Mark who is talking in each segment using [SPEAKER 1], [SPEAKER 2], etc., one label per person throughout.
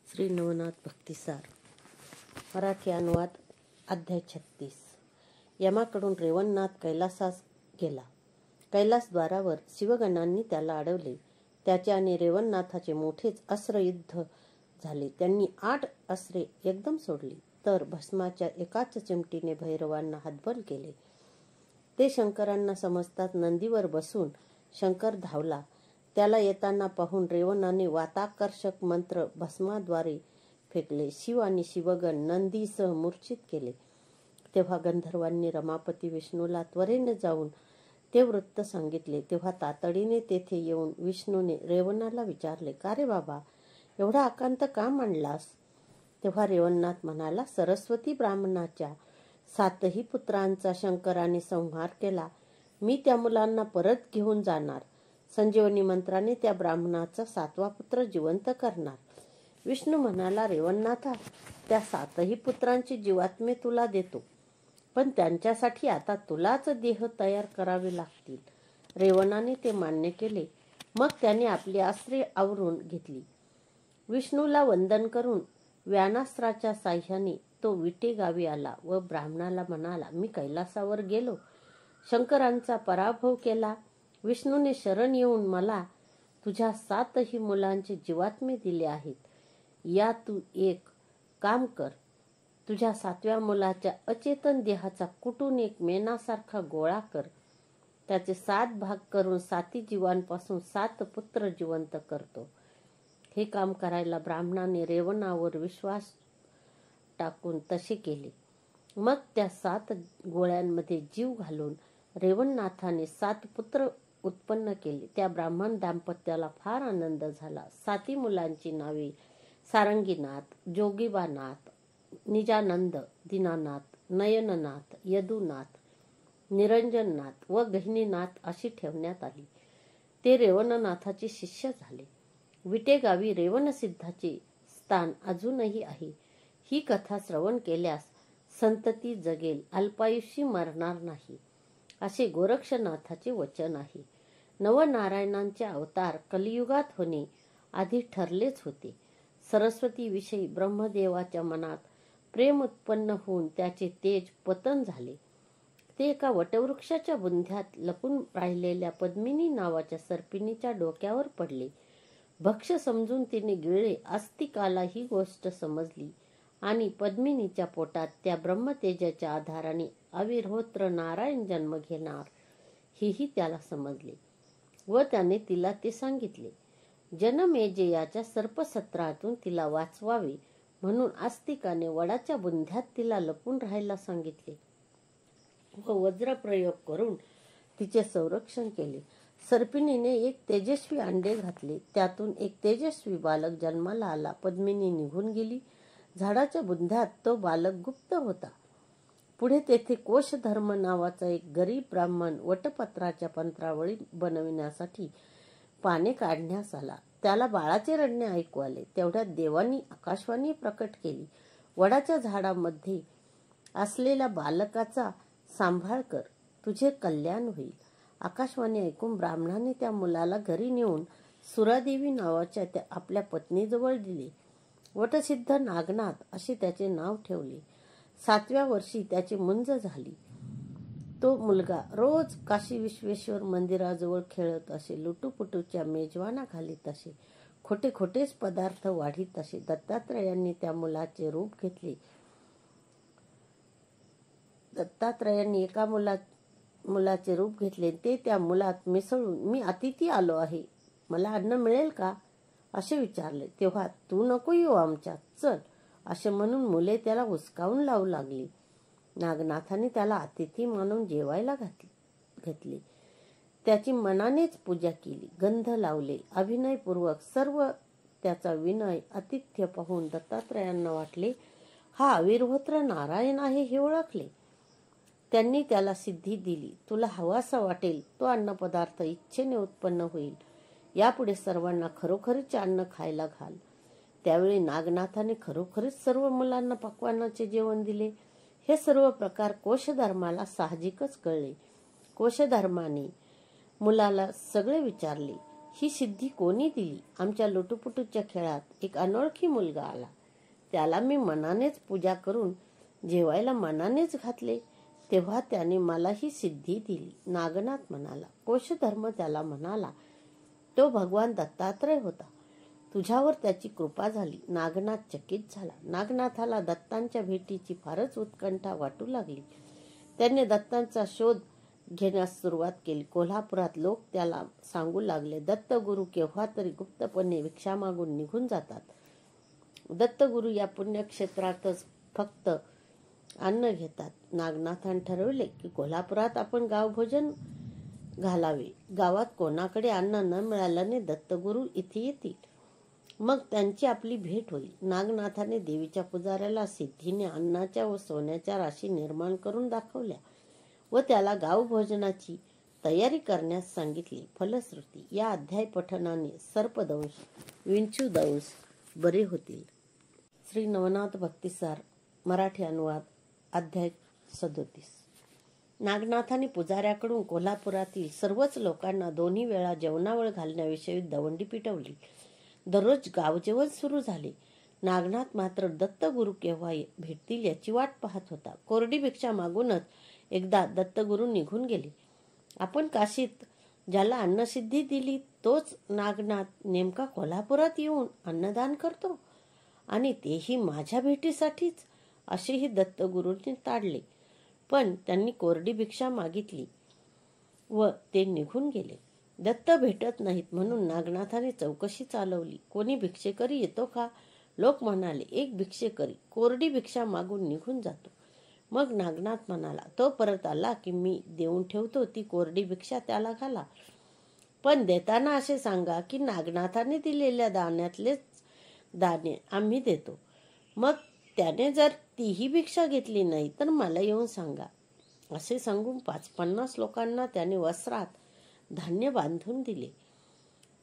[SPEAKER 1] श्री नवनाथ भक्तिसार मराठी अनुवाद अध्याय 36. यमाकडून रेवणनाथ कैलासास गेला. कैलासद्वारावर शिवगणांनी त्याला अडवले. त्याचे आणि रेवणनाथाचे मोठेच अस्त्रयुद्ध झाले. त्यांनी 8 अस्त्रे एकदम सोडली तर भस्माच्या एकाच चिमटीने भैरवांना हतबल केले. ते शंकरांना समजताच नंदीवर बसून शंकर धावला. त्याला येताना पाहून रेवणाने वाताकर्षक मंत्र भस्माद्वारे फेकले. शिव आणि शिवगण नंदीसह मूर्छित केले. तेव्हा गंधर्वांनी रमापती विष्णूला त्वरेने जाऊन ते वृत्त सांगितले. तेव्हा तातडीने तेथे येऊन विष्णूने रेवणाला विचारले, का रे बाबा, एवढा आकांत का मांडलास? तेव्हा रेवणनाथ म्हणाला, सरस्वती ब्राह्मणाच्या 7ही पुत्रांचा शंकराने संहार केला. मी त्या मुलांना परत घेऊन जाणार. संजीवनी मंत्राने त्या ब्राह्मणाचा 7वा पुत्र जिवंत करणार. विष्णू म्हणाला, रेवणनाथा, त्या 7ही पुत्रांची जीवात्मे तुला देतो, पण त्यांच्यासाठी आता तुलाच देह तयार करावे लागतील. रेवणाने ते मान्य केले. मग त्याने आपली अस्त्रे आवरून घेतली. विष्णूला वंदन करून व्यानास्त्राच्या साह्याने तो विटे गावी आला व ब्राह्मणाला म्हणाला, मी कैलासावर गेलो, शंकरांचा पराभव केला. विष्णूने शरण येऊन मला तुझ्या 7ही मुलांचे जीवात्मे दिले आहेत. या तू एक काम कर, तुझ्या 7व्या मुलाच्या अचेतन देहाचा कुटून एक मेणासारखा गोळा कर. त्याचे 7 भाग करून 7 जीवांपासून 7 पुत्र जिवंत करतो. हे काम करायला ब्राह्मणाने रेवणावर विश्वास टाकून तसे केले. मग त्या 7 गोळ्यांमध्ये जीव घालून रेवणनाथाने 7 पुत्र उत्पन्न केले. त्या ब्राह्मण दाम्पत्याला फार आनंद झाला. 7 मुलांची नावे सारंगीनाथ, जोगीबानाथ, निजानंद, दीनानाथ, नयननाथ, यदुनाथ, निरंजननाथ व गहिनीनाथ अशी ठेवण्यात आली. ते रेवणनाथाचे शिष्य झाले. विटेगावी रेवणसिद्धाचे स्थान अजूनही आहे. ही कथा श्रवण केल्यास संतती जगेल, अल्पायुषी मरणार नाही, असे गोरक्षनाथाचे वचन आहे. नवनारायणांचे अवतार कलियुगात होणे आधी ठरलेच होते. सरस्वतीविषयी ब्रह्मदेवाच्या मनात प्रेम उत्पन्न होऊन त्याचे तेज पतन झाले. ते एका वटवृक्षाच्या बुंध्यात लपून राहिलेल्या पद्मिनी नावाच्या सर्पिणीच्या डोक्यावर पडले. भक्ष समजून तिने गिळले. आस्तिकाला ही गोष्ट समजली आणि पद्मिनीच्या पोटात त्या ब्रह्मतेजाच्या आधाराने अविर्होत्र नारायण जन्म घेणार हेही त्याला समजले व त्याने तिला ते सांगितले. जनमेजयाच्या सर्पसत्रातून तिला वाचवावे म्हणून आस्तिकाने वडाच्या बुंध्यात तिला लपून राहायला सांगितले व वज्रप्रयोग करून तिचे संरक्षण केले. सर्पिणीने एक तेजस्वी अंडे घातले. त्यातून एक तेजस्वी बालक जन्माला आला. पद्मिनी निघून गेली. झाडाच्या बुंध्यात तो बालक गुप्त होता. पुढे तेथे कोशधर्म नावाचा एक गरीब ब्राह्मण वटपत्राच्या पंत्रावळी बनविण्यासाठी पाने काढण्यास आला. त्याला बाळाचे रडणे ऐकू आले. तेवढ्यात देवांनी आकाशवाणी प्रकट केली, वडाच्या झाडामध्ये असलेल्या बालकाचा सांभाळ कर, तुझे कल्याण होईल. आकाशवाणी ऐकून ब्राह्मणाने त्या मुलाला घरी नेऊन सुरादेवी नावाच्या त्या आपल्या पत्नीजवळ दिले. वटसिद्ध नागनाथ असे त्याचे नाव ठेवले. 7व्या वर्षी त्याची मुंज झाली. तो मुलगा रोज काशी विश्वेश्वर मंदिराजवळ खेळत असे, लुटूपुटूच्या मेजवाना घालीत असे, खोटे खोटेच पदार्थ वाढीत असे. दत्तात्रयांनी त्या मुलाचे रूप घेतले. दत्तात्रयांनी एका मुलाचे रूप घेतले. ते त्या मुलात मिसळून, मी अतिथी आलो आहे, मला अन्न मिळेल का, असे विचारले. तेव्हा तू नको येऊ आमच्यात, चल, असे म्हणून मुले त्याला हुसकावून लावू लागली. नागनाथाने त्याला अतिथी मानून जेवायला घातले. त्याची मनानेच पूजा केली, गंध लावले. अभिनयपूर्वक सर्व त्याचा विनय आतिथ्य पाहून दत्तात्रयांना वाटले, हा अविर्होत्र नारायण आहे हे ओळखले. त्यांनी त्याला सिद्धी दिली. तुला हवासा वाटेल तो अन्नपदार्थ इच्छेने उत्पन्न होईल. यापुढे सर्वांना खरोखरीचे अन्न खायला घाल. त्यावेळी नागनाथाने खरोखरीच सर्व मुलांना पक्वान्नाचे जेवण दिले. हे सर्व प्रकार कोशधर्माला साहजिकच कळले. कोशधर्माने मुलाला सगळे विचारले. ही सिद्धी कोणी दिली? आमच्या लुटूपुटूच्या खेळात एक अनोळखी मुलगा आला. त्याला मी मनानेच पूजा करून जेवायला मनानेच घातले. तेव्हा त्याने मला ही सिद्धी दिली. नागनाथ म्हणाला. कोशधर्म त्याला म्हणाला, तो भगवान दत्तात्रय होता. तुझ्यावर त्याची कृपा झाली. नागनाथ चकित झाला. नागनाथाला दत्तांच्या भेटीची फारच उत्कंठा वाटू लागली. त्याने दत्तांचा शोध घेण्यास सुरुवात केली. कोल्हापुरात लोक त्याला सांगू लागले, दत्तगुरू केव्हा तरी गुप्तपणे भिक्षा मागून निघून जातात. दत्तगुरू या पुण्यक्षेत्रातच फक्त अन्न घेतात. नागनाथान ठरवले की कोल्हापुरात आपण गावभोजन घालावे. गावात कोणाकडे अन्न न मिळाल्याने दत्तगुरू इथे येतील. मग त्यांची आपली भेट होईल. नागनाथाने देवीच्या पुजाऱ्याला सिद्धीने अन्नाच्या व सोन्याच्या राशी निर्माण करून दाखवल्या व त्याला गावभोजनाची तयारी करण्यास सांगितली. फलश्रुती या अध्याय पठनाने सर्पदंश, विंचूदंश बरे होतील. श्री नवनाथ भक्तिसार मराठी अनुवाद अध्याय 37. नागनाथाने पुजाऱ्याकडून कोल्हापुरातील सर्वच लोकांना 2 वेळा जेवणावळ घालण्याविषयी दवंडी पिटवली. दररोज गावजेवण सुरू झाले. नागनाथ मात्र दत्तगुरू केव्हा भेटतील याची वाट पाहत होता. कोरडी भिक्षा मागूनच एकदा दत्तगुरू निघून गेले. आपण काशीत ज्याला अन्नसिद्धी दिली तोच नागनाथ नेमका कोल्हापुरात येऊन अन्नदान करतो आणि तेही माझ्या भेटीसाठीच, असेही दत्तगुरूंनी ताडले. पण त्यांनी कोरडी भिक्षा मागितली व ते निघून गेले. दत्त भेटत नाहीत म्हणून नागनाथाने चौकशी चालवली. कोणी भिक्षेकरी येतो का? लोक म्हणाले, एक भिक्षेकरी कोरडी भिक्षा मागून निघून जातो. मग नागनाथ म्हणाला, तो परत आला की मी देऊन ठेवतो ती कोरडी भिक्षा त्याला घाला. पण देताना असे सांगा की नागनाथाने दिलेल्या दाण्यातलेच दाणे आम्ही देतो. मग त्याने जर तीही भिक्षा घेतली नाही तर मला येऊन सांगा. असे सांगून 50 लोकांना त्याने वस्त्रात धान्य बांधून दिले.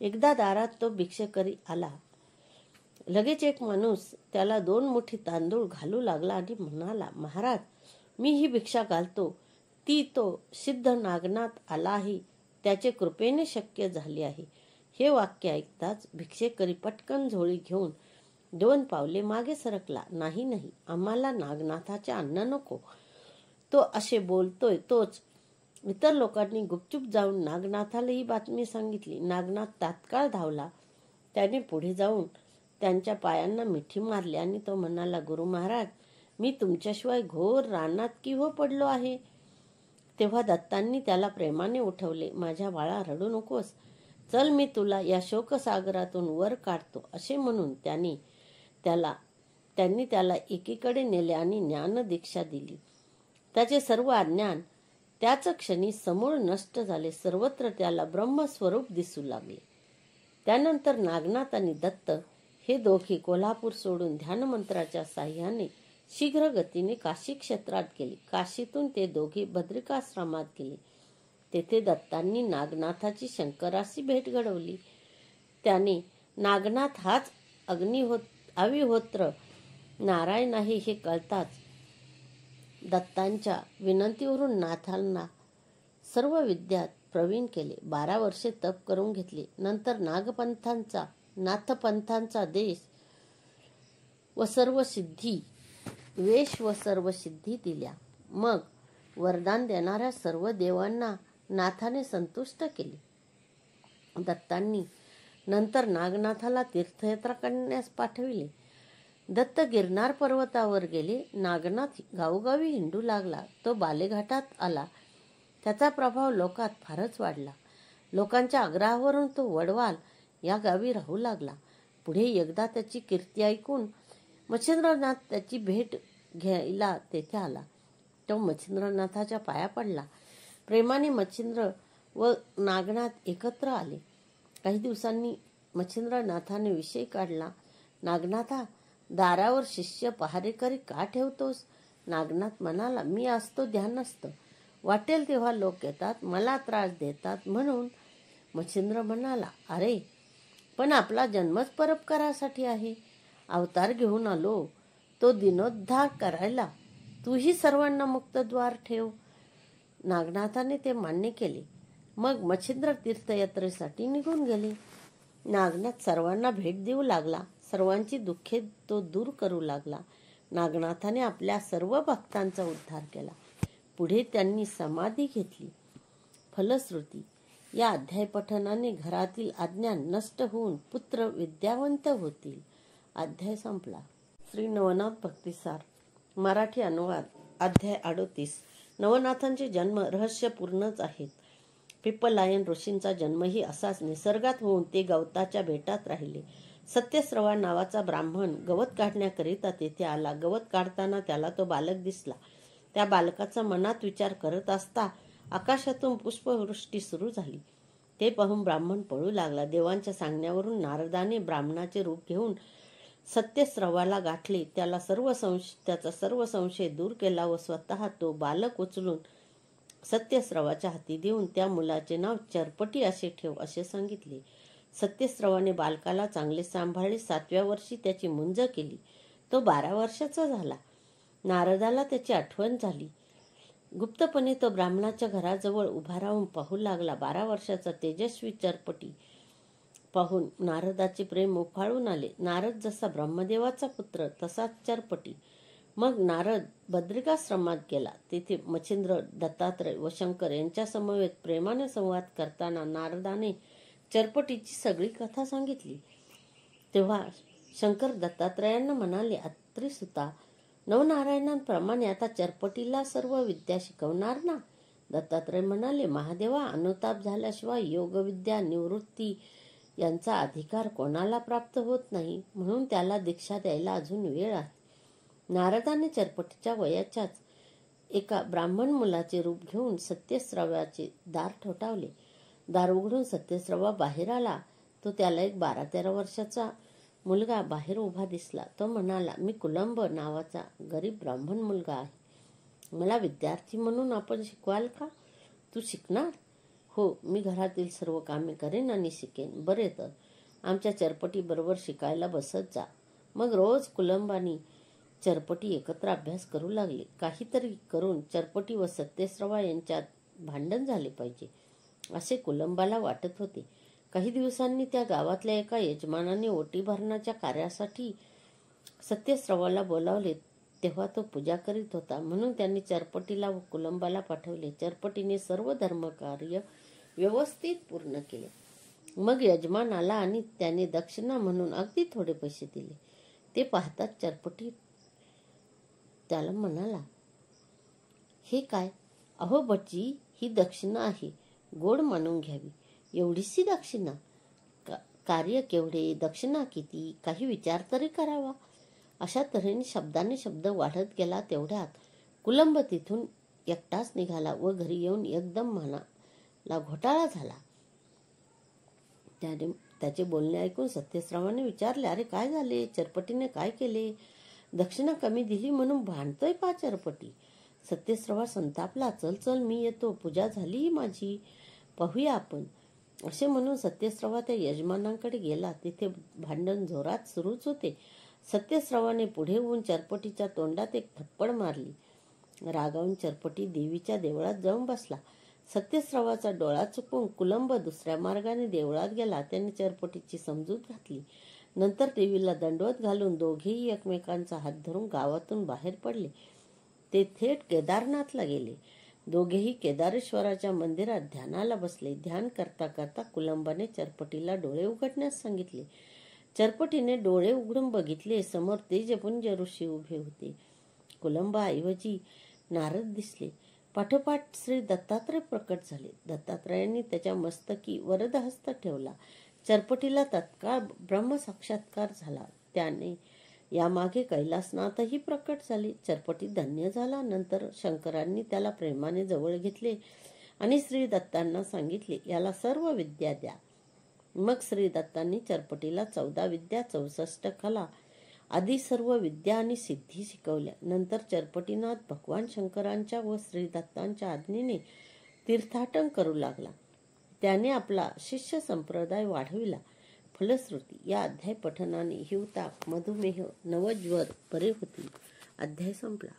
[SPEAKER 1] एकदा दारात तो भिक्षेकरी आला. लगेच एक माणूस त्याला 2 मुठी तांदूळ घालू लागला आणि म्हणाला, महाराज, मी ही भिक्षा घालतो ती तो सिद्ध नागनाथ आला आहे, त्याचे कृपेने शक्य झाले आहे. हे वाक्य ऐकताच भिक्षेकरी पटकन झोळी घेऊन 2 पावले मागे सरकला. नाही नाही, आम्हाला नागनाथाचे अन्न नको. तो असे बोलतोय तोच इतर लोकांनी गुपचूप जाऊन नागनाथाला ही बातमी सांगितली. नागनाथ तात्काळ धावला. त्याने पुढे जाऊन त्यांच्या पायांना मिठी मारली आणि तो म्हणाला, गुरु महाराज, मी तुमच्याशिवाय घोर रानात की हो पडलो आहे. तेव्हा दत्तांनी त्याला प्रेमाने उठवले. माझ्या बाळा, रडू नकोस. चल, मी तुला या शोकसागरातून वर काढतो. असे म्हणून त्यांनी त्याला एकीकडे नेले आणि ज्ञानदीक्षा दिली. त्याचे सर्व अज्ञान त्याच क्षणी समूळ नष्ट झाले. सर्वत्र त्याला ब्रह्मस्वरूप दिसू लागले. त्यानंतर नागनाथ आणि दत्त हे दोघे कोल्हापूर सोडून ध्यानमंत्राच्या साह्याने शीघ्र गतीने काशी क्षेत्रात गेले. काशीतून ते दोघे बद्रिकाश्रमात गेले. तेथे दत्तांनी नागनाथाची शंकराशी भेट घडवली. त्याने नागनाथ हाच अविहोत्र नारायण आहे हे कळताच दत्तांच्या विनंतीवरून नाथांना सर्व विद्यात प्रवीण केले. 12 वर्षे तप करून घेतले. नंतर नाथपंथांचा देश व सर्व सिद्धी वेश व सर्व सिद्धी दिल्या. मग वरदान देणाऱ्या सर्व देवांना नाथाने संतुष्ट केले. दत्तांनी नंतर नागनाथाला तीर्थयात्रा करण्यास पाठविले. दत्त गिरनार पर्वतावर गेले. नागनाथ गावोगावी हिंडू लागला. तो बालेघाटात आला. त्याचा प्रभाव लोकात फारच वाढला. लोकांच्या आग्रहावरून तो वडवाल या गावी राहू लागला. पुढे एकदा त्याची कीर्ती ऐकून मच्छिंद्रनाथ त्याची भेट घ्यायला तेथे आला. तो मच्छिंद्रनाथाच्या पाया पडला. प्रेमाने मच्छिंद्र व नागनाथ एकत्र आले. काही दिवसांनी मच्छिंद्रनाथाने विषय काढला. नागनाथा, दारावर शिष्य पहारेकरी का ठेवतोस? नागनाथ म्हणाला, मी असतो ध्यानस्थ. वाटेल तेव्हा लोक येतात, मला त्रास देतात म्हणून. मच्छिंद्र म्हणाला, अरे, पण आपला जन्मच परोपकारासाठी आहे. अवतार घेऊन आलो तो दिनोद्धार करायला. तूही सर्वांना मुक्तद्वार ठेव. नागनाथाने ते मान्य केले. मग मच्छिंद्र तीर्थयात्रेसाठी निघून गेले. नागनाथ सर्वांना भेट देऊ लागला. सर्वांची दुःखे तो दूर करू लागला. नागनाथाने आपल्या सर्व भक्तांचा उद्धार केला. पुढे त्यांनी समाधी घेतली. फलश्रुती या अध्याय पठनाने घरातील अज्ञान नष्ट होऊन पुत्र विद्यावंत होतील. अध्याय संपला. श्री नवनाथ भक्तिसार मराठी अनुवाद अध्याय 38. नवनाथांचे जन्म रहस्यपूर्णच आहेत. पिप्पलायन ऋषींचा जन्मही असाच निसर्गात होऊन ते गवताच्या बेटात राहिले. सत्यस्रवा नावाचा ब्राह्मण गवत काढण्याकरिता तेथे आला. गवत काढताना त्याला तो बालक दिसला. त्या बालकाचा मनात विचार करत असता आकाशातून पुष्पवृष्टी सुरू झाली. ते पाहून ब्राह्मण पळू लागला. देवांच्या सांगण्यावरून नारदाने ब्राह्मणाचे रूप घेऊन सत्यस्रवाला गाठले. त्याचा सर्व संशय दूर केला व स्वतः तो बालक उचलून सत्यस्रवाच्या हाती देऊन त्या मुलाचे नाव चरपटी असे ठेव असे सांगितले. सत्यस्रवाने बालकाला चांगले सांभाळले. 7व्या वर्षी त्याची मुंज केली. तो 12 वर्षाचा झाला. नारदाला त्याची आठवण झाली. गुप्तपणे तो ब्राह्मणाच्या घराजवळ उभा राहून पाहू लागला. 12 वर्षाचा तेजस्वी चरपटी पाहून नारदाचे प्रेम उफाळून आले. नारद जसा ब्रह्मदेवाचा पुत्र तसाच चरपटी. मग नारद बद्रिकाश्रमात गेला. तेथे मच्छिंद्र, दत्तात्रय व शंकर यांच्या समवेत प्रेमाने संवाद करताना नारदाने चरपटीची सगळी कथा सांगितली. तेव्हा शंकर दत्तात्रयांना म्हणाले, अत्रिसुता, नवनारायणांप्रमाणे आता चरपटीला सर्व विद्या शिकवणार ना? दत्तात्रय म्हणाले, महादेवा, अनुताप झाल्याशिवाय योगविद्या निवृत्ती यांचा अधिकार कोणाला प्राप्त होत नाही, म्हणून त्याला दीक्षा द्यायला अजून वेळ आहे. नारदाने चरपटीच्या वयाच्याच एका ब्राह्मण मुलाचे रूप घेऊन सत्यस्रवाचे दार ठोठावले. दार उघडून सत्यस्रवा बाहेर आला. तो त्याला एक 12-13 वर्षाचा मुलगा बाहेर उभा दिसला. तो म्हणाला, मी कुलंब नावाचा गरीब ब्राह्मण मुलगा आहे. मला विद्यार्थी म्हणून आपण शिकवाल का? तू शिकणार? हो, मी घरातील सर्व कामे करेन आणि शिकेन. बरे तर आमच्या चरपटी बरोबर शिकायला बसत जा. मग रोज कुलंब आणि चरपटी एकत्र अभ्यास करू लागले. काहीतरी करून चरपटी व सत्यस्रवा यांच्यात भांडण झाले पाहिजे असे कुलंबाला वाटत होते. काही दिवसांनी त्या गावातल्या एका यजमानाने ओटी भरण्याच्या कार्यासाठी सत्यस्रवाला बोलावले. तेव्हा तो पूजा करीत होता, म्हणून त्यांनी चरपटीला व कुलंबाला पाठवले. चरपटीने सर्व धर्मकार्य व्यवस्थित पूर्ण केले. मग यजमान आला आणि त्याने दक्षिणा म्हणून अगदी थोडे पैसे दिले. ते पाहताच चरपटी त्याला म्हणाला, हे काय? अहो भटजी, ही दक्षिणा आहे, गोड मानून घ्यावी. एवढीशी दक्षिणा? कार्य केवढे, दक्षिणा किती, काही विचार तरी करावा. अशा तऱ्हेने शब्दाने शब्द वाढत गेला. तेवढ्यात कुलंब तिथून एकटाच निघाला व घरी येऊन एकदम मनाला घोटाळा झाला. त्याचे बोलणे ऐकून सत्यस्रवाने विचारले, अरे काय झाले? चरपटीने काय केले? दक्षिणा कमी दिली म्हणून भांडतोय पा चरपटी. सत्यस्रवा संतापला. चल चल, मी येतो, पूजा झाली माझी, पाहूया आपण. असे म्हणून सत्यस्रवा त्या यजमानांकडे गेला. तिथे भांडण जोरात सुरूच होते. सत्यस्रवाने पुढे येऊन चरपटीच्या तोंडात एक थप्पड मारली. रागावून चरपटी देवीच्या देवळात जाऊन बसला. सत्यस्रवाचा डोळा चुकून कुलंब दुसऱ्या मार्गाने देवळात गेला. त्याने चरपटीची समजूत घातली. नंतर देवीला दंडवत घालून दोघेही एकमेकांचा हात धरून गावातून बाहेर पडले. ते थेट केदारनाथला गेले. दोघेही केदारेश्वराच्या मंदिरात ध्यानाला बसले. ध्यान करता करता कुलंबाने चरपटीला डोळे उघडण्यास सांगितले. चरपटीने डोळे उघडून बघितले. समोर तेजपुंज ऋषी उभे होते. कुलंबाऐवजी नारद दिसले. पाठोपाठ श्री दत्तात्रय प्रकट झाले. दत्तात्रयांनी त्याच्या मस्तकी वरदहस्त ठेवला. चरपटीला तत्काळ ब्रह्मसाक्षात्कार झाला. त्याने यामागे कैलासनाथही प्रकट झाले. चरपटी धन्य झाला. नंतर शंकरांनी त्याला प्रेमाने जवळ घेतले आणि श्री दत्तांना सांगितले, याला सर्व विद्या द्या. मग श्री दत्तांनी चरपटीला 14 विद्या, 64 कला आदी सर्व विद्या आणि सिद्धी शिकवल्या. नंतर चरपटीनाथ भगवान शंकरांच्या व श्री दत्तांच्या आज्ञेने तीर्थाटन करू लागला. त्याने आपला शिष्य संप्रदाय वाढविला. फलश्रुती या अध्याय पठनाने हिवताप, मधुमेह, नवज्वर बरे होतील. अध्याय संपला.